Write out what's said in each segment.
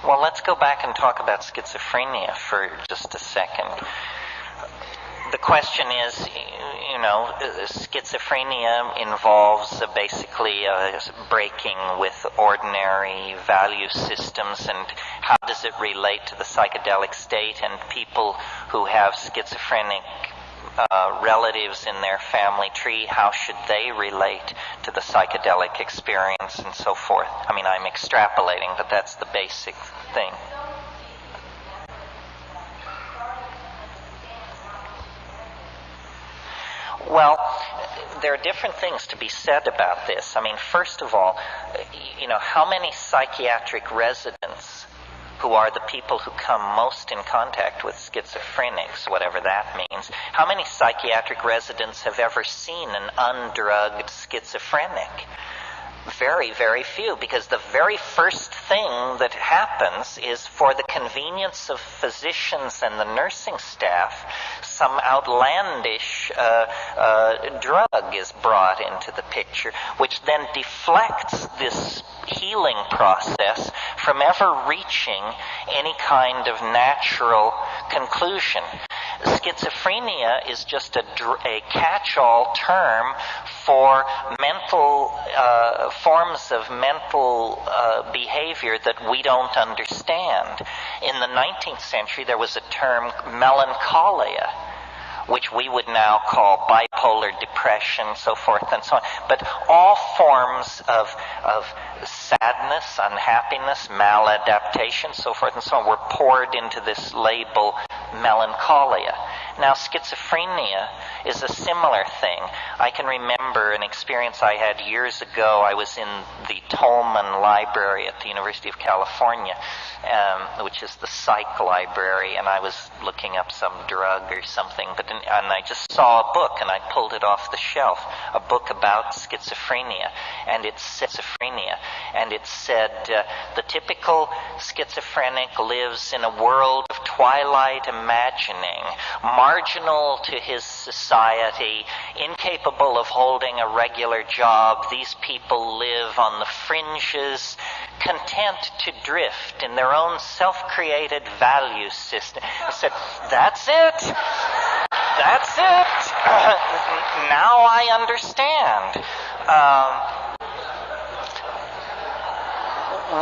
Well, let's go back and talk about schizophrenia for just a second. The question is, schizophrenia involves basically breaking with ordinary value systems, and how does it relate to the psychedelic state? And people who have schizophrenic relatives in their family tree, how should they relate to the psychedelic experience and so forth? I mean, I'm extrapolating, but that's the basic thing. Well, there are different things to be said about this. I mean, first of all, how many psychiatric residents, who are the people who come most in contact with schizophrenics, whatever that means, how many psychiatric residents have ever seen an undrugged schizophrenic? Very, very few, because the very first thing that happens is, for the convenience of physicians and the nursing staff, some outlandish drug is brought into the picture, which then deflects this healing process from ever reaching any kind of natural conclusion. Schizophrenia is just a catch-all term for mental forms of mental behavior that we don't understand. In the 19th century, there was a term, melancholia, which we would now call bipolar depression, so forth and so on. But all forms of sadness, unhappiness, maladaptation, so forth and so on, were poured into this label, melancholia. Now, schizophrenia is a similar thing. I can remember an experience I had years ago. I was in the Tolman Library at the University of California, which is the psych library, and I was looking up some drug or something, and I just saw a book, and I pulled it off the shelf, a book about schizophrenia, and it said the typical schizophrenic lives in a world of twilight imagining, marginal to his society, incapable of holding a regular job. These people live on the fringes, content to drift in their own self-created value system. I said, that's it. That's it. Now I understand.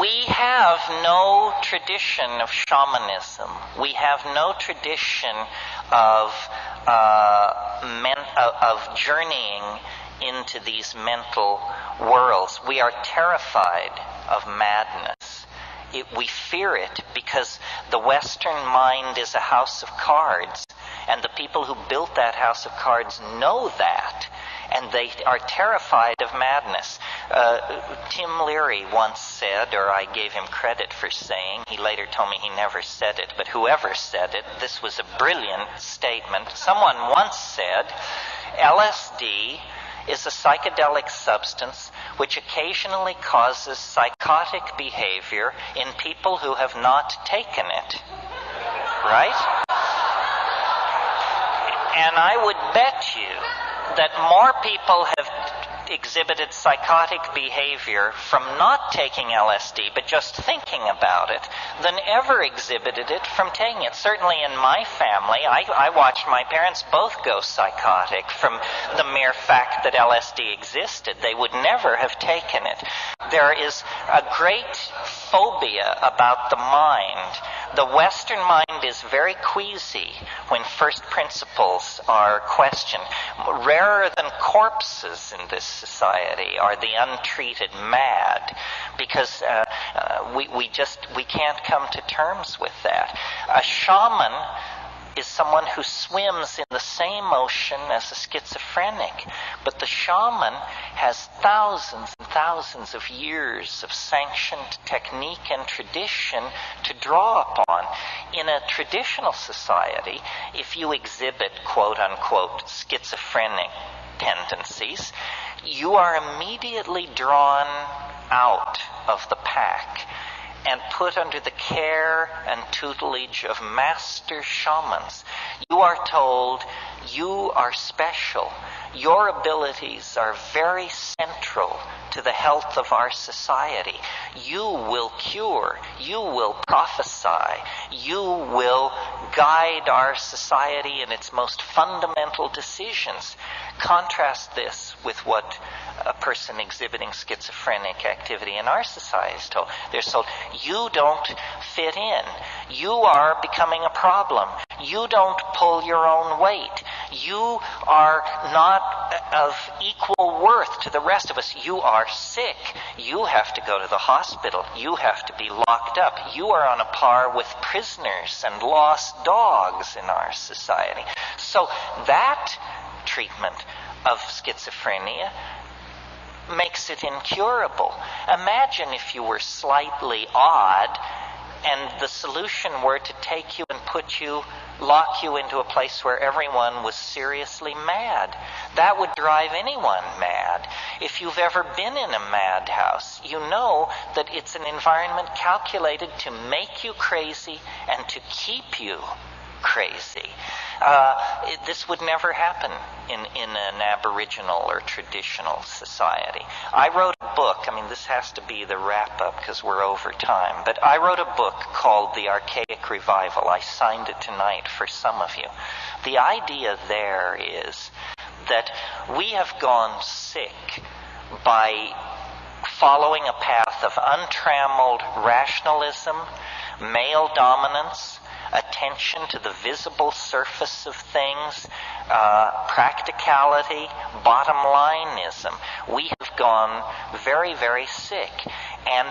We have no tradition of shamanism. We have no tradition of journeying into these mental worlds. We are terrified of madness. We fear it because the Western mind is a house of cards, and the people who built that house of cards know that, and they are terrified of madness. Tim Leary once said, or I gave him credit for saying, he later told me he never said it, but whoever said it, this was a brilliant statement. Someone once said, LSD is a psychedelic substance which occasionally causes psychotic behavior in people who have not taken it. Right? And I would bet you that more people have exhibited psychotic behavior from not taking LSD, but just thinking about it, than ever exhibited it from taking it. Certainly in my family, I watched my parents both go psychotic from the mere fact that LSD existed. They would never have taken it. There is a great phobia about the mind. The Western mind is very queasy when first principles are questioned. Rarer than corpses in this society are the untreated mad, because we can't come to terms with that. A shaman is someone who swims in the same ocean as a schizophrenic, but the shaman has thousands and thousands of years of sanctioned technique and tradition to draw upon. In a traditional society, if you exhibit quote-unquote schizophrenic tendencies, you are immediately drawn out of the pack and put under the care and tutelage of master shamans. You are told, you are special. Your abilities are very central to the health of our society. You will cure. You will prophesy. You will guide our society in its most fundamental decisions. Contrast this with what a person exhibiting schizophrenic activity in our society is told. They're told, you don't fit in. You are becoming a problem. You don't pull your own weight. You are not of equal worth to the rest of us. You are sick. You have to go to the hospital. You have to be locked up. You are on a par with prisoners and lost dogs in our society. So that treatment of schizophrenia makes it incurable. Imagine if you were slightly odd and the solution were to take you and lock you into a place where everyone was seriously mad. That would drive anyone mad. If you've ever been in a madhouse, you know that it's an environment calculated to make you crazy and to keep you crazy. This would never happen in an Aboriginal or traditional society. I wrote a book. This has to be the wrap-up because we're over time. But I wrote a book called The Archaic Revival. I signed it tonight for some of you. The idea there is that we have gone sick by following a path of untrammeled rationalism, male dominance, attention to the visible surface of things, practicality, bottom lineism. We have gone very, very sick. And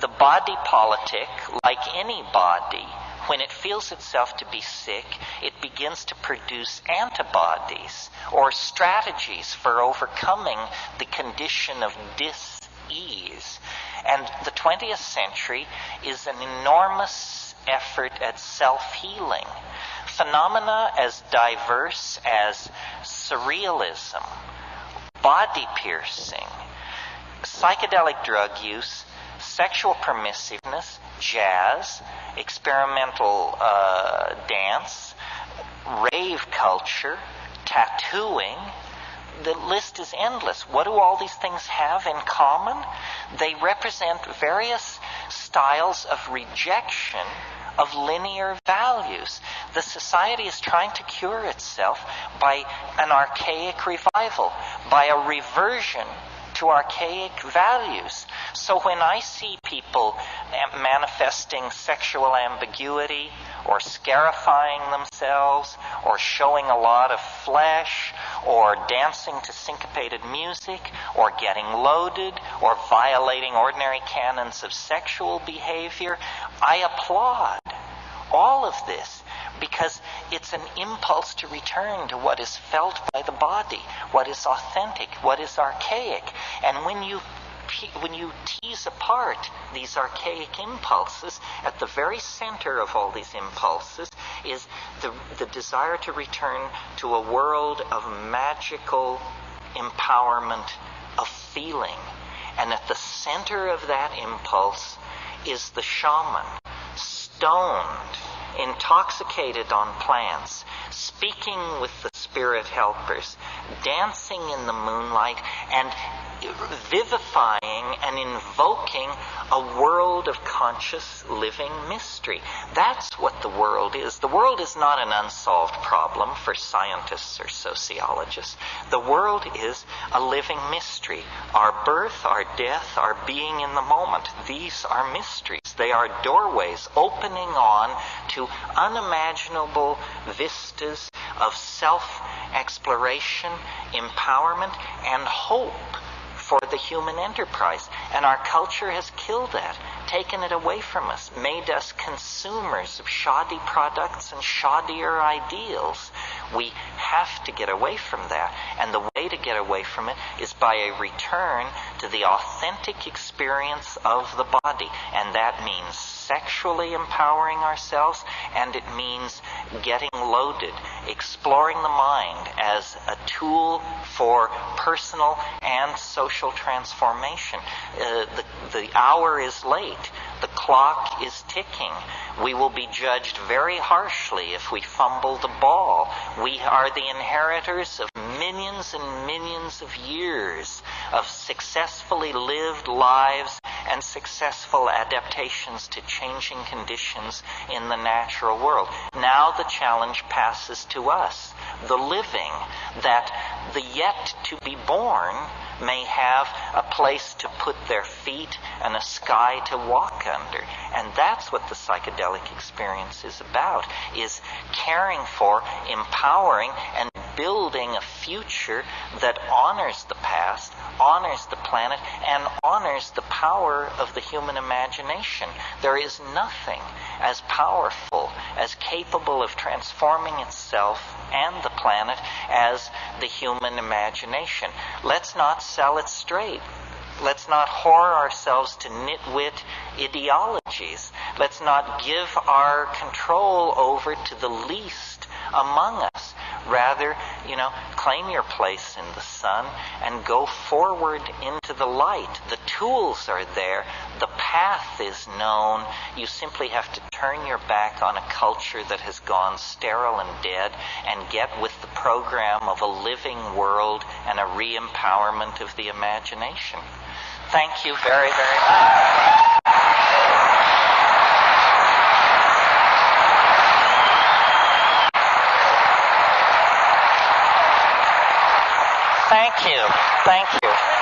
the body politic, like any body, when it feels itself to be sick, it begins to produce antibodies or strategies for overcoming the condition of dis-ease. And the 20th century is an enormous effort at self-healing. Phenomena as diverse as surrealism, body piercing, psychedelic drug use, sexual permissiveness, jazz, experimental dance, rave culture, tattooing. The list is endless. What do all these things have in common? They represent various styles of rejection of linear values. The society is trying to cure itself by an archaic revival, by a reversion to archaic values. So when I see people manifesting sexual ambiguity or scarifying themselves or showing a lot of flesh or dancing to syncopated music or getting loaded or violating ordinary canons of sexual behavior, I applaud all of this because it's an impulse to return to what is felt by the body, what is authentic, what is archaic. And when you tease apart these archaic impulses, at the very center of all these impulses is the desire to return to a world of magical empowerment of feeling. And at the center of that impulse is the shaman, stoned, intoxicated on plants, speaking with the spirit helpers, dancing in the moonlight, and vivifying and invoking a world of conscious living mystery. That's what the world is. The world is not an unsolved problem for scientists or sociologists. The world is a living mystery. Our birth, our death, our being in the moment. These are mysteries. They are doorways opening on to unimaginable vistas of self-exploration, empowerment, and hope for the human enterprise. And our culture has killed that, taken it away from us, made us consumers of shoddy products and shoddier ideals. We have to get away from that. And the way to get away from it is by a return to the authentic experience of the body. And that means sexually empowering ourselves, and it means getting loaded, exploring the mind as a tool for personal and social transformation. The hour is late. The clock is ticking. We will be judged very harshly if we fumble the ball. We are the inheritors of millions and millions of years of successfully lived lives and successful adaptations to changing conditions in the natural world. Now the challenge passes to us, the living, that the yet to be born may have a place to put their feet and a sky to walk under. And that's what the psychedelic experience is about, is caring for, empowering, and building a future that honors the past, honors the planet, and honors the power of the human imagination. There is nothing as powerful, as capable of transforming itself and the planet as the human imagination. Let's not sell it straight. Let's not whore ourselves to nitwit ideologies. Let's not give our control over to the least among us. Rather, claim your place in the sun and go forward into the light. The tools are there. The path is known. You simply have to turn your back on a culture that has gone sterile and dead and get with the program of a living world and a re-empowerment of the imagination. Thank you very, very much. Thank you. Thank you.